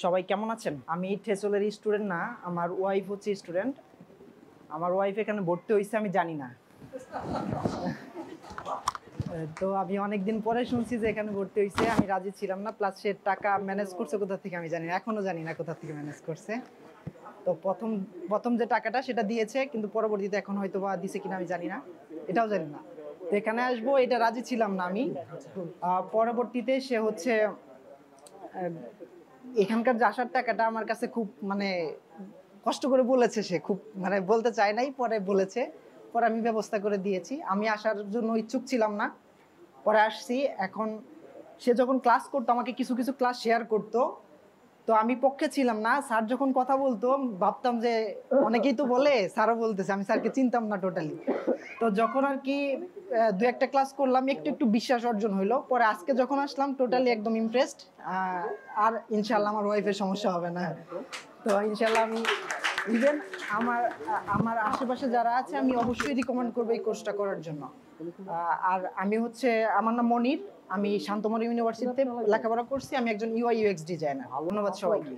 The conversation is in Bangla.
সবাই কেমন আছেন? আমি ঠেসলের স্টুডেন্ট না, আমার ওয়াইফ হচ্ছে স্টুডেন্ট। আমার ওয়াইফ এখানে ভর্তি হয়েছে আমি জানি না। তো আমি অনেকদিন পরে শুনছি যে এখানে ভর্তি হয়েছে, আমি রাজি ছিলাম না। প্লাস সে টাকা ম্যানেজ করছে কোথা থেকে আমি জানি না, এখনো জানি না কোথা থেকে ম্যানেজ করছে। তো প্রথম প্রথম যে টাকাটা সেটা দিয়েছে, কিন্তু পরবর্তীতে এখন হয়তো বা দিছে কিনা আমি জানি না, এটাও জানি না। তো এখানে আসবো এটা রাজি ছিলাম না আমি। পরবর্তীতে সে হচ্ছে এখানকার যে আসার টাকাটা আমার কাছে খুব মানে কষ্ট করে বলেছে, সে খুব মানে বলতে চায় নাই, পরে বলেছে। পরে আমি ব্যবস্থা করে দিয়েছি। আমি আসার জন্য ইচ্ছুক ছিলাম না, পরে আসছি। এখন সে যখন ক্লাস করতো আমাকে কিছু কিছু ক্লাস শেয়ার করতো, তো আমি পক্ষে ছিলাম না। স্যার যখন কথা বলতো ভাবতাম যে অনেকেই তো বলে, স্যারও বলতেছে, আমি স্যারকে চিনতাম না টোটালি। তো যখন আর কি দু একটা ক্লাস করলাম, একটু একটু বিশ্বাস অর্জন হইলো। পরে আজকে যখন আসলাম টোটালি একদম ইমপ্রেসড। আর ইনশাল্লাহ আমার ওয়াইফের সমস্যা হবে না। তো ইনশাল্লাহ আমি ইভেন আমার আমার আশেপাশে যারা আছে আমি অবশ্যই রিকমেন্ড করবো এই কোর্সটা করার জন্য। আর আমি হচ্ছে, আমার নাম মনির, আমি শান্তমণি ইউনিভার্সিটিতে লেখাপড়া করছি। আমি একজন ইউআই ইউএক্স ডিজাইনার। ধন্যবাদ সবাইকে।